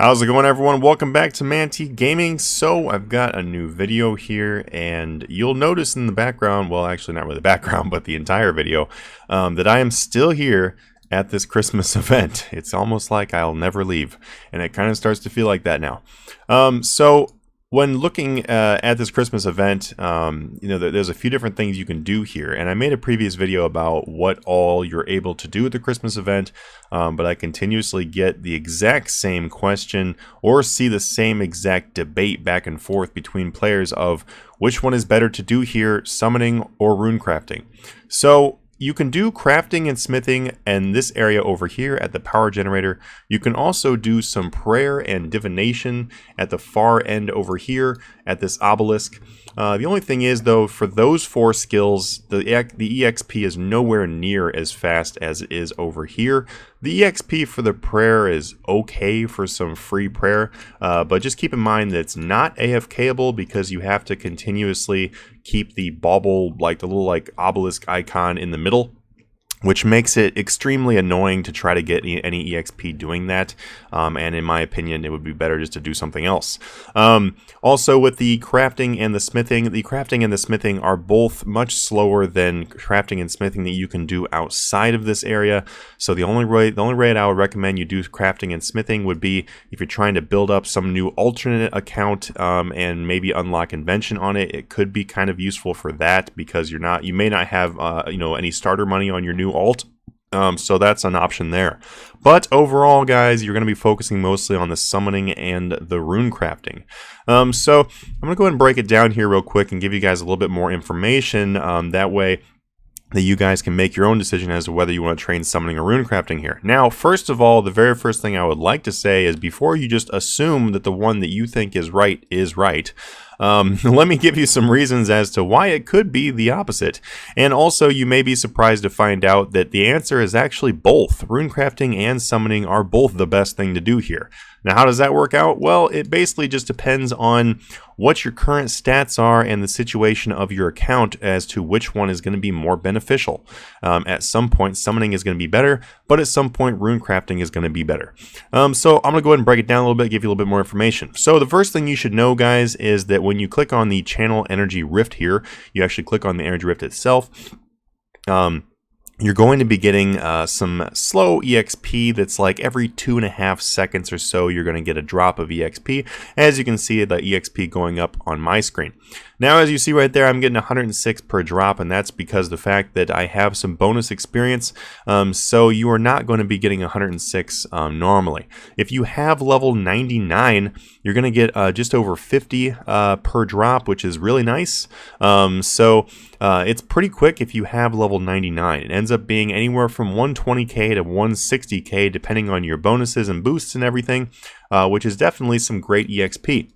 How's it going, everyone? Welcome back to Manatee Gaming. So I've got a new video here, and you'll notice in the background, well, actually not really the background, but the entire video, that I am still here at this Christmas event. It's almost like I'll never leave, and it kind of starts to feel like that now. So when looking at this Christmas event, there's a few different things you can do here, and I made a previous video about what all you're able to do at the Christmas event, but I continuously get the exact same question or see the same exact debate back and forth between players of which one is better to do here, summoning or runecrafting. So you can do crafting and smithing in this area over here at the power generator. You can also do some prayer and divination at the far end over here at this obelisk. The only thing is, though, for those four skills, the EXP is nowhere near as fast as it is over here. The EXP for the prayer is okay for some free prayer, but just keep in mind that it's not AFKable because you have to continuously keep the bauble, like the little obelisk icon in the middle, which makes it extremely annoying to try to get any EXP doing that, and in my opinion it would be better just to do something else. Also, with the crafting and the smithing are both much slower than crafting and smithing that you can do outside of this area. So the only way I would recommend you do crafting and smithing would be if you're trying to build up some new alternate account and maybe unlock invention on it. It could be kind of useful for that because you may not have any starter money on your new alt, so that's an option there. But overall, guys, you're going to be focusing mostly on the summoning and the runecrafting. So I'm going to go ahead and break it down here real quick and give you guys a little bit more information. That way that you guys can make your own decision as to whether you want to train summoning or runecrafting here. Now, first of all, the very first thing I would like to say is before you just assume that the one that you think is right, let me give you some reasons as to why it could be the opposite. And also, you may be surprised to find out that the answer is actually both. Runecrafting and summoning are both the best thing to do here. Now, how does that work out? Well, it basically just depends on what your current stats are and the situation of your account as to which one is going to be more beneficial. At some point, summoning is going to be better, but at some point, runecrafting is going to be better. So I'm going to go ahead and break it down a little bit, give you a little bit more information. So the first thing you should know, guys, is that when you click on the channel energy rift here, you actually click on the energy rift itself. You're going to be getting some slow EXP that's like every 2.5 seconds or so you're going to get a drop of EXP. As you can see, the EXP going up on my screen. Now, as you see right there, I'm getting 106 per drop, and that's because of the fact that I have some bonus experience, so you are not going to be getting 106 normally. If you have level 99, you're going to get just over 50 per drop, which is really nice. It's pretty quick if you have level 99. It ends up being anywhere from 120k to 160k, depending on your bonuses and boosts and everything, which is definitely some great EXP.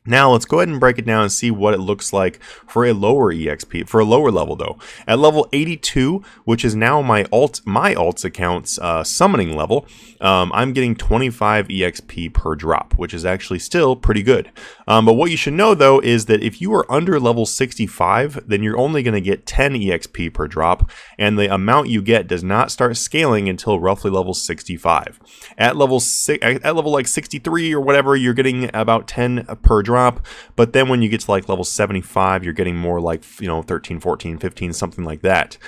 Now let's go ahead and break it down and see what it looks like for a lower EXP, for a lower level though. At level 82, which is now my alt's account's summoning level, I'm getting 25 EXP per drop, which is actually still pretty good. But what you should know though is that if you are under level 65, then you're only going to get 10 EXP per drop, and the amount you get does not start scaling until roughly level 65. At level 63 or whatever, you're getting about 10 per drop. But then when you get to like level 75, you're getting more like 13, 14, 15, something like that.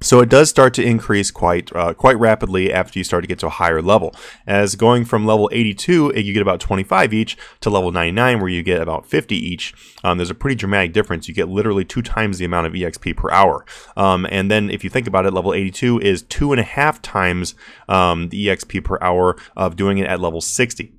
So it does start to increase quite rapidly after you start to get to a higher level. As going from level 82, you get about 25 each, to level 99, where you get about 50 each. There's a pretty dramatic difference. You get literally 2 times the amount of EXP per hour. And then if you think about it, level 82 is 2.5 times the EXP per hour of doing it at level 60.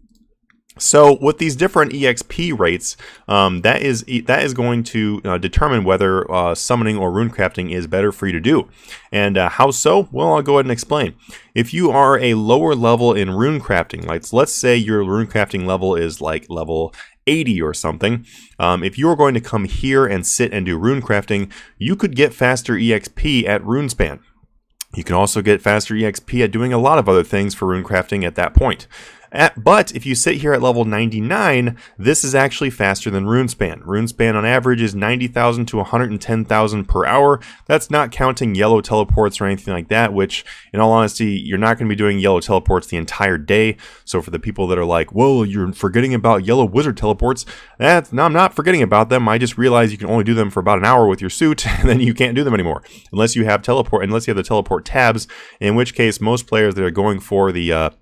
So with these different EXP rates, that is going to determine whether summoning or runecrafting is better for you to do. And how so? Well, I'll go ahead and explain. If you are a lower level in runecrafting, like let's say your runecrafting level is like level 80 or something, if you are going to come here and sit and do runecrafting, you could get faster EXP at runespan. You can also get faster EXP at doing a lot of other things for runecrafting at that point. But if you sit here at level 99, this is actually faster than Runespan. Runespan on average is 90,000 to 110,000 per hour. That's not counting yellow teleports or anything like that, which in all honesty, you're not going to be doing yellow teleports the entire day. So for the people that are like, whoa, you're forgetting about yellow wizard teleports, no, I'm not forgetting about them. I just realized you can only do them for about an hour with your suit, and then you can't do them anymore unless you have the teleport tabs, in which case most players that are going for the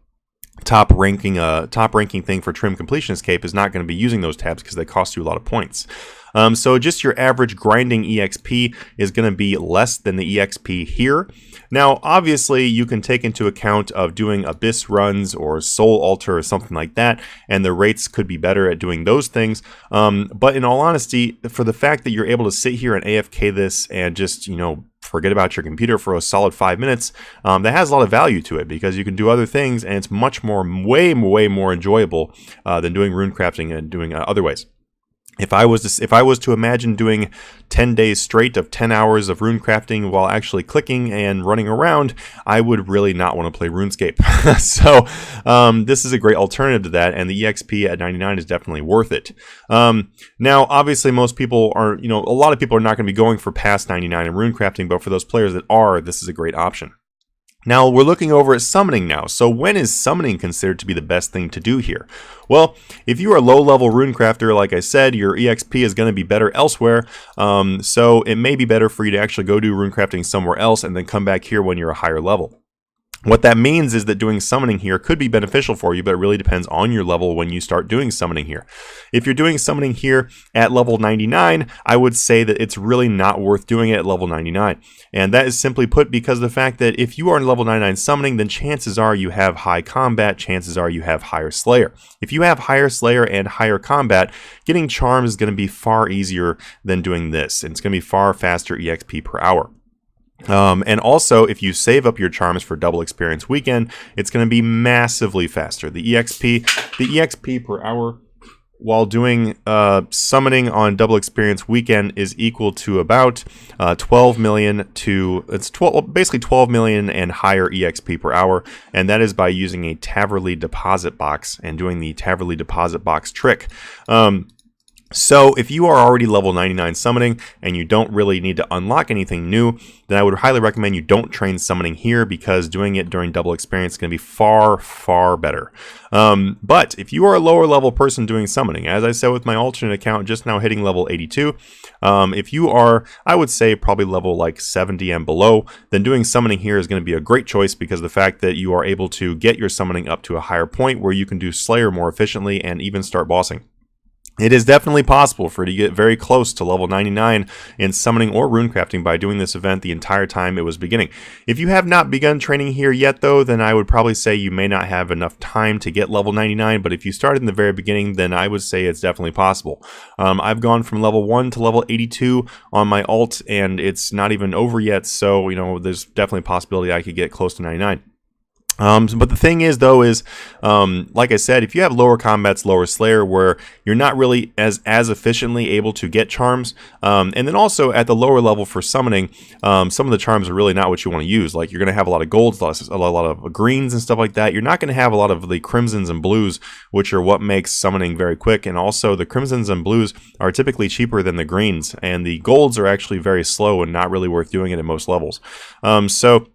top ranking thing for trim completionist cape is not going to be using those tabs because they cost you a lot of points. So just your average grinding EXP is going to be less than the EXP here. Now, obviously, you can take into account of doing Abyss runs or Soul Altar or something like that, and the rates could be better at doing those things. But in all honesty, for the fact that you're able to sit here and AFK this and just, forget about your computer for a solid 5 minutes, that has a lot of value to it because you can do other things, and it's much more, way more enjoyable than doing runecrafting and doing other ways. If I was to imagine doing 10 days straight of 10 hours of runecrafting while actually clicking and running around, I would really not want to play RuneScape. So this is a great alternative to that, and the EXP at 99 is definitely worth it. Now, obviously, most people are, a lot of people are not going to be going for past 99 in runecrafting, but for those players that are, this is a great option. Now, we're looking over at summoning now. So when is summoning considered to be the best thing to do here? Well, if you are a low-level runecrafter, like I said, your EXP is going to be better elsewhere. So it may be better for you to actually go do runecrafting somewhere else and then come back here when you're a higher level. What that means is that doing summoning here could be beneficial for you, but it really depends on your level when you start doing summoning here. If you're doing summoning here at level 99, I would say that it's really not worth doing it at level 99. And that is simply put because of the fact that if you are in level 99 summoning, then chances are you have high combat, chances are you have higher Slayer. If you have higher Slayer and higher combat, getting charms is going to be far easier than doing this. And it's going to be far faster EXP per hour. And also, if you save up your charms for double experience weekend, it's going to be massively faster. The EXP per hour while doing summoning on double experience weekend is equal to about 12 million to basically 12 million and higher EXP per hour, and that is by using a Taverley deposit box and doing the Taverley deposit box trick. So if you are already level 99 summoning and you don't really need to unlock anything new, then I would highly recommend you don't train summoning here because doing it during double experience is going to be far better. But if you are a lower level person doing summoning, as I said with my alternate account just now hitting level 82, if you are, I would say probably level like 70 and below, then doing summoning here is going to be a great choice because of the fact that you are able to get your summoning up to a higher point where you can do Slayer more efficiently and even start bossing. It is definitely possible for you to get very close to level 99 in summoning or runecrafting by doing this event the entire time it was beginning. If you have not begun training here yet though, then I would probably say you may not have enough time to get level 99, but if you started in the very beginning, then I would say it's definitely possible. I've gone from level 1 to level 82 on my alt, and it's not even over yet, so there's definitely a possibility I could get close to 99. But the thing is, though, is like I said, if you have lower combats, lower Slayer, where you're not really as efficiently able to get charms, and then also at the lower level for summoning, some of the charms are really not what you want to use. Like you're going to have a lot of golds, a lot of greens and stuff like that. You're not going to have a lot of the crimsons and blues, which are what makes summoning very quick. And also the crimsons and blues are typically cheaper than the greens, and the golds are actually very slow and not really worth doing it at most levels. So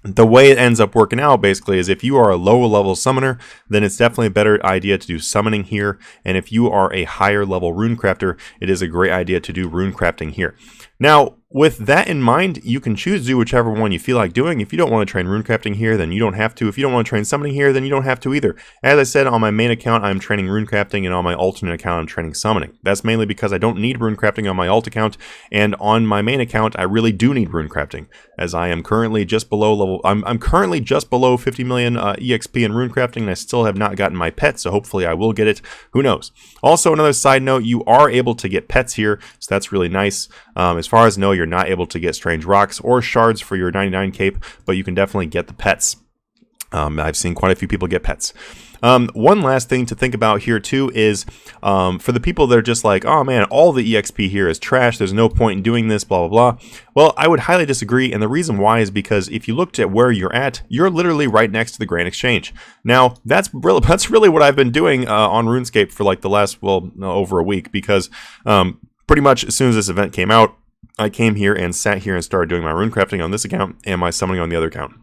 the way it ends up working out basically is if you are a lower level summoner, then it's definitely a better idea to do summoning here. And if you are a higher level runecrafter, it is a great idea to do runecrafting here. Now, with that in mind, you can choose to do whichever one you feel like doing. If you don't want to train runecrafting here, then you don't have to. If you don't want to train summoning here, then you don't have to either. As I said, on my main account, I'm training runecrafting, and on my alternate account, I'm training summoning. That's mainly because I don't need runecrafting on my alt account, and on my main account, I really do need runecrafting, as I am currently just below level. I'm currently just below 50 million EXP in runecrafting, and I still have not gotten my pet, so hopefully I will get it. Who knows? Also, another side note, you are able to get pets here, so that's really nice. As far as I know, you're not able to get strange rocks or shards for your 99 cape, but you can definitely get the pets. I've seen quite a few people get pets. One last thing to think about here too is for the people that are just like, oh man, all the EXP here is trash, there's no point in doing this, blah, blah, blah. Well, I would highly disagree, and the reason why is because if you looked at where you're at, you're literally right next to the Grand Exchange. Now, that's really what I've been doing on RuneScape for like the last, over a week, because pretty much as soon as this event came out, I came here and sat here and started doing my Runecrafting on this account and my summoning on the other account.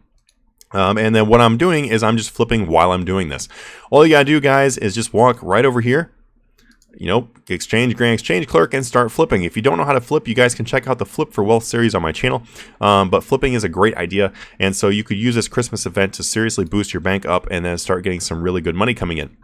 And then what I'm doing is I'm just flipping while I'm doing this. All you gotta do, guys, is just walk right over here, exchange, Grand Exchange Clerk, and start flipping. If you don't know how to flip, you guys can check out the Flip for Wealth series on my channel. But flipping is a great idea, and so you could use this Christmas event to seriously boost your bank up and then start getting some really good money coming in.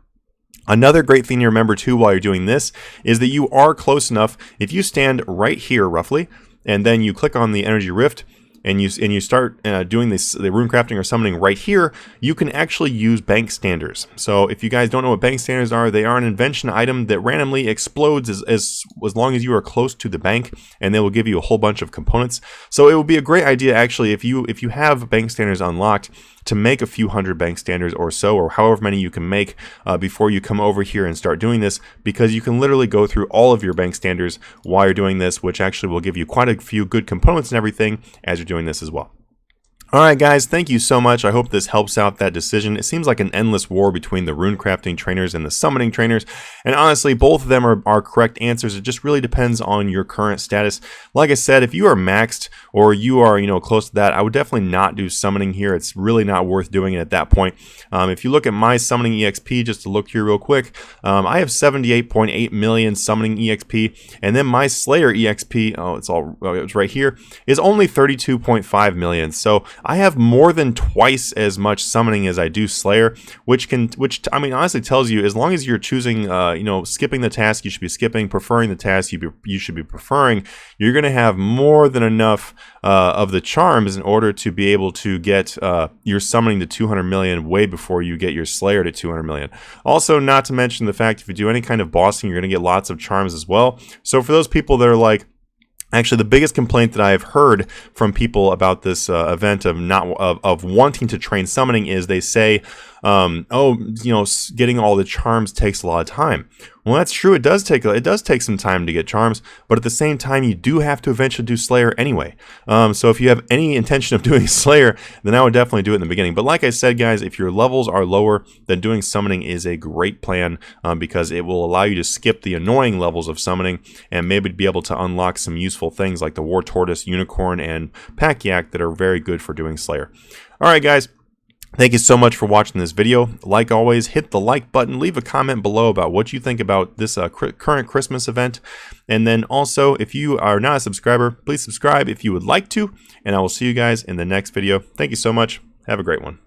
Another great thing to remember too while you're doing this is that you are close enough. If you stand right here roughly, and then you click on the Energy Rift, and you start doing the Runecrafting or summoning right here, you can actually use bank standers. So if you guys don't know what bank standers are, they are an invention item that randomly explodes as long as you are close to the bank, and they will give you a whole bunch of components. So it would be a great idea actually if you have bank standers unlocked to make a few hundred bank standers or so, or however many you can make before you come over here and start doing this, because you can literally go through all of your bank standers while you're doing this, which actually will give you quite a few good components and everything as you're doing this as well. Alright guys, thank you so much. I hope this helps out that decision. It seems like an endless war between the Runecrafting trainers and the summoning trainers, and honestly both of them are correct answers. It just really depends on your current status. Like I said, if you are maxed or you are close to that, I would definitely not do summoning here. It's really not worth doing it at that point. If you look at my summoning EXP, just to look here real quick, I have 78.8 million summoning EXP, and then my Slayer EXP, it's right here, is only 32.5 million. So I have more than twice as much summoning as I do Slayer, which I mean honestly tells you, as long as you're choosing, skipping the task you should be skipping, preferring the task you should be preferring, you're going to have more than enough of the charms in order to be able to get your summoning to 200 million way before you get your Slayer to 200 million. Also, not to mention the fact if you do any kind of bossing, you're going to get lots of charms as well. So for those people that are like, actually, the biggest complaint that I have heard from people about this event of wanting to train summoning is they say, getting all the charms takes a lot of time. Well, that's true. It does take some time to get charms, but at the same time, you do have to eventually do Slayer anyway. So if you have any intention of doing Slayer, then I would definitely do it in the beginning. But like I said, guys, if your levels are lower, then doing summoning is a great plan because it will allow you to skip the annoying levels of summoning and maybe be able to unlock some useful things like the War Tortoise, Unicorn, and Pack Yak that are very good for doing Slayer. All right, guys. Thank you so much for watching this video. Like always, hit the like button, leave a comment below about what you think about this current Christmas event. And then also, if you are not a subscriber, please subscribe if you would like to. And I will see you guys in the next video. Thank you so much. Have a great one.